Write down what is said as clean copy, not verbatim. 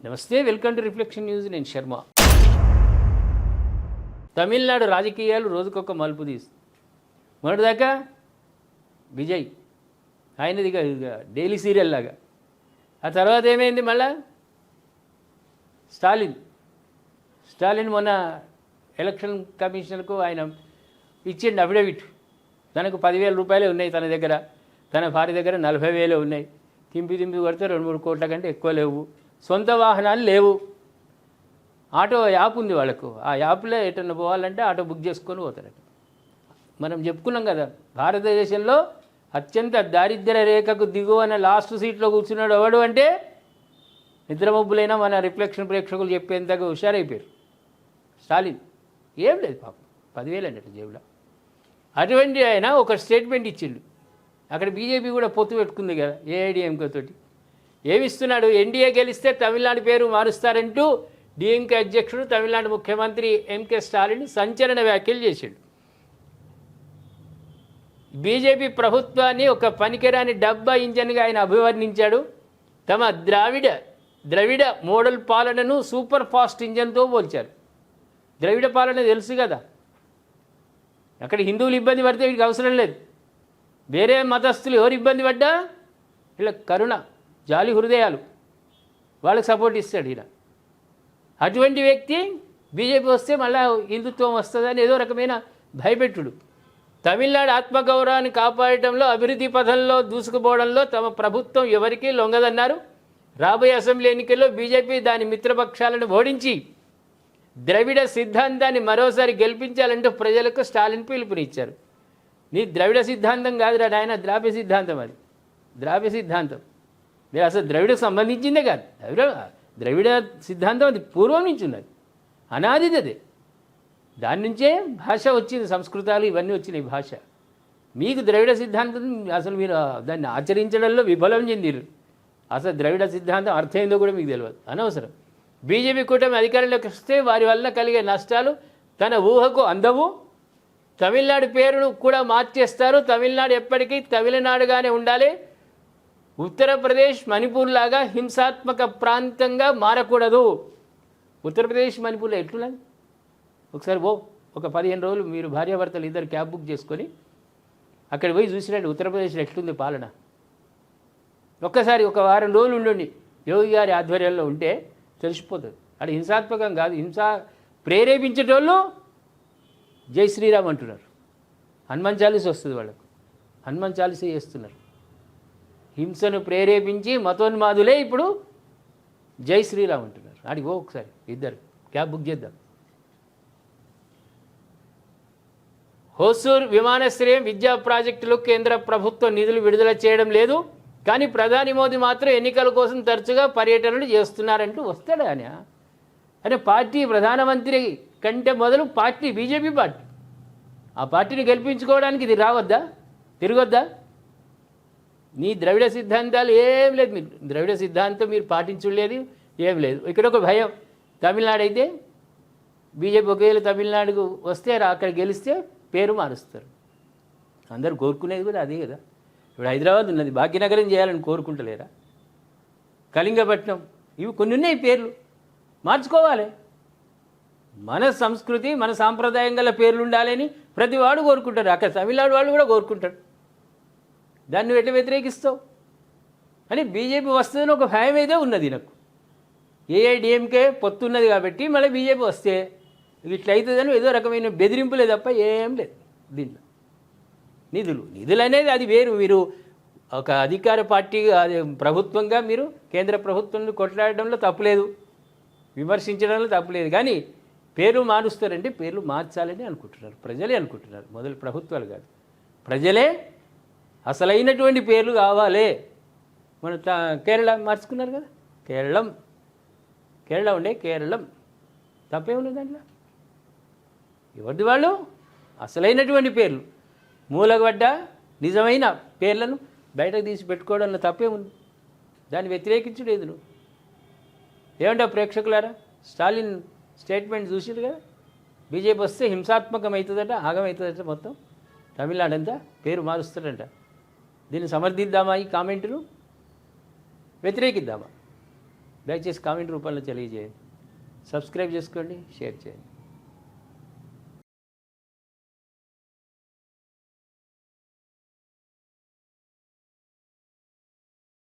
నమస్తే, welcome to reflection news. నేను శర్మ. తమిళనాడు రాజకీయాలు రోజుకొక మలుపు తీస్తుంది. మొన్నటిదాకా విజయ్ ఆయనది ఇక డైలీ సీరియల్ లాగా. ఆ తర్వాత ఏమైంది? మళ్ళా స్టాలిన్ మొన్న ఎలక్షన్ కమిషన్కు ఆయన ఇచ్చిండు అఫిడవిట్. తనకు 10,000 రూపాయలే ఉన్నాయి తన దగ్గర, తన భార్య దగ్గర 40,000 ఉన్నాయి. తింపి కొడితే 2-3 కోట్ల కంటే ఎక్కువ లేవు. సొంత వాహనాలు లేవు. ఆటో యాప్ ఉంది వాళ్ళకు. ఆ యాప్లో ఎటన్నా పోవాలంటే ఆటో బుక్ చేసుకొని పోతారట. మనం చెప్పుకున్నాం కదా, భారతదేశంలో అత్యంత దారిద్ర్య రేఖకు దిగువన లాస్ట్ సీట్లో కూర్చున్నాడు ఎవడు అంటే నిద్రమబ్బులైనా మన రిఫ్లెక్షన్ ప్రేక్షకులు చెప్పేంతగా హుషారైపోయారు. స్టాలిన్ ఏం లేదు పాపం, 10,000 అన్నట్టు జేబులో. అటువంటి ఆయన ఒక స్టేట్మెంట్ ఇచ్చిండు. అక్కడ బీజేపీ కూడా పొత్తు పెట్టుకుంది కదా ఏఐడిఎంకే తోటి. ఏమిస్తున్నాడు? ఎన్డీఏ గెలిస్తే తమిళనాడు పేరు మారుస్తారంటూ డిఎంకే అధ్యక్షుడు తమిళనాడు ముఖ్యమంత్రి ఎంకే స్టాలిన్ సంచలన వ్యాఖ్యలు చేశాడు. బీజేపీ ప్రభుత్వాన్ని ఒక పనికిరాని డబ్బా ఇంజన్గా ఆయన అభివర్ణించాడు. తమ ద్రవిడ మోడల్ పాలనను సూపర్ ఫాస్ట్ ఇంజన్తో పోల్చారు. ద్రవిడ పాలన తెలుసు కదా, అక్కడ హిందువులు ఇబ్బంది పడితే వీడికి అవసరం లేదు. వేరే మతస్థులు ఎవరు ఇబ్బంది పడ్డా ఇలా కరుణ, జాలి హృదయాలు, వాళ్ళకి సపోర్ట్ ఇస్తాడు ఈయన. అటువంటి వ్యక్తి బీజేపీ వస్తే మళ్ళీ హిందుత్వం వస్తుందని ఏదో రకమైన భయపెట్టుడు. తమిళనాడు ఆత్మగౌరవాన్ని కాపాడటంలో, అభివృద్ధి పథంలో దూసుకుపోవడంలో తమ ప్రభుత్వం ఎవరికీ లొంగదన్నారు. రాబోయే అసెంబ్లీ ఎన్నికల్లో బీజేపీ దాని మిత్రపక్షాలను ఓడించి ద్రవిడ సిద్ధాంతాన్ని మరోసారి గెలిపించాలంటూ ప్రజలకు స్టాలిన్ పిలుపునిచ్చారు. నీ ద్రవిడ సిద్ధాంతం కాదురా నాయన, ద్రావిడ సిద్ధాంతం. అది ద్రావిడ సిద్ధాంతం. మీరు అసలు ద్రవిడకు సంబంధించిందే కాదు. ద్రవిడ సిద్ధాంతం అది పూర్వం నుంచి ఉన్నది, అనాదిది. అదే దాని నుంచే భాష వచ్చింది, సంస్కృతాలు ఇవన్నీ వచ్చినాయి భాష. మీకు ద్రవిడ సిద్ధాంతం అసలు మీరు దాన్ని ఆచరించడంలో విఫలం చెందిరు. అసలు ద్రవిడ సిద్ధాంతం అర్థం ఏందో కూడా మీకు తెలియదు, అనవసరం. బీజేపీ కూటమి అధికారంలోకి వస్తే వారి వల్ల కలిగే నష్టాలు తన ఊహకు అందవు. తమిళనాడు పేరును కూడా మార్చేస్తారు. తమిళనాడు ఎప్పటికీ తమిళనాడుగానే ఉండాలి. ఉత్తరప్రదేశ్ మణిపూర్ లాగా హింసాత్మక ప్రాంతంగా మారకూడదు. ఉత్తరప్రదేశ్ మణిపూర్లో ఎట్లున్నది ఒకసారి ఒక 15 రోజులు మీరు భార్యాభర్తలు ఇద్దరు క్యాబ్ బుక్ చేసుకొని అక్కడ పోయి చూసినట్టు ఉత్తరప్రదేశ్లో ఎట్లుంది పాలన. ఒక్కసారి ఒక వారం రోజులు ఉండండి యోగి గారి ఆధ్వర్యంలో ఉంటే తెలిసిపోతుంది. అది హింసాత్మకం కాదు. ప్రేరేపించేటోళ్ళు జై శ్రీరామ్ అంటున్నారు. హనుమాన్ చాలీస వస్తుంది వాళ్ళకు, హనుమాన్ చాలీస చేస్తున్నారు. హింసను ప్రేరేపించి మతోన్మాదులే ఇప్పుడు జై శ్రీరామ్ అంటున్నారు. ఆడికి ఒకసారి ఇద్దరు క్యాబ్ బుక్ చేద్దాం. హోసూర్ విమానాశ్రయం విద్యా ప్రాజెక్టులు కేంద్ర ప్రభుత్వం నిధులు విడుదల చేయడం లేదు. కానీ ప్రధాని మోదీ మాత్రం ఎన్నికల కోసం తరచుగా పర్యటనలు చేస్తున్నారంటూ వస్తాడు ఆయన. అంటే పార్టీ ప్రధానమంత్రి కంటే మొదలు పార్టీ బీజేపీ పార్టీ, ఆ పార్టీని గెలిపించుకోవడానికి ఇది రావద్దా, తిరగొద్దా? నీ ద్రవిడ సిద్ధాంతాలు ఏం లేదు. మీరు ద్రవిడ సిద్ధాంతం మీరు పాటించలేదు, ఏం లేదు. ఇక్కడ ఒక భయం, తమిళనాడు అయితే బీజేపీ ఒకవేళ తమిళనాడుకు వస్తే అక్కడ గెలిస్తే పేరు మారుస్తారు. అందరూ కోరుకునేది కూడా అదే కదా. ఇప్పుడు హైదరాబాద్ ఉన్నది, భాగ్యనగరం చేయాలని కోరుకుంటలేరా? కళింగపట్నం, ఇవి కొన్ని ఉన్నాయి పేర్లు, మార్చుకోవాలి. మన సంస్కృతి మన సాంప్రదాయం గల పేర్లు ఉండాలని ప్రతి వాడు కోరుకుంటారు. అక్కడ తమిళనాడు వాళ్ళు కూడా కోరుకుంటారు. దాన్ని ఎట్లా వ్యతిరేకిస్తావు అని బీజేపీ వస్తుందని ఒక భయం అయితే ఉన్నది నాకు. ఏఐడిఎంకే పొత్తున్నది కాబట్టి మళ్ళీ బీజేపీ వస్తే ఇట్లా అవుతుందని ఏదో రకమైన బెదిరింపులే తప్ప ఏం లేదు దీంట్లో. నిధులు అనేది అది వేరు. మీరు ఒక అధికార పార్టీ అది ప్రభుత్వంగా మీరు కేంద్ర ప్రభుత్వాన్ని కొట్లాడడంలో తప్పులేదు, విమర్శించడంలో తప్పులేదు. కానీ పేరు మారుస్తారంటే పేర్లు మార్చాలని అనుకుంటున్నారు, ప్రజలే అనుకుంటున్నారు. మొదలు ప్రభుత్వాలు కాదు, ప్రజలే అసలైనటువంటి పేర్లు కావాలి. మన కేరళ మార్చుకున్నారు కదా, కేరళ ఉండే కేరళం, తప్పే ఉన్నది దాంట్లో. ఎవరిది వాళ్ళు అసలైనటువంటి పేర్లు, మూలగడ్డ నిజమైన పేర్లను బయటకు తీసి పెట్టుకోవడంలో తప్పే ఉంది. దాన్ని వ్యతిరేకించలేదు. నువ్వు ఏమంటావు ప్రేక్షకులారా? స్టాలిన్ స్టేట్మెంట్ చూసిరు కదా, బీజేపీ వస్తే హింసాత్మకం అవుతుందట, ఆగమవుతుందట, మొత్తం తమిళనాడు అంతా పేరు మారుస్తాడంట. దీన్ని సమర్థిద్దామా? ఈ కామెంటును వ్యతిరేకిద్దామా? దయచేసి కామెంట్ రూపంలో తెలియజేయండి. సబ్స్క్రైబ్ చేసుకోండి, షేర్ చేయండి.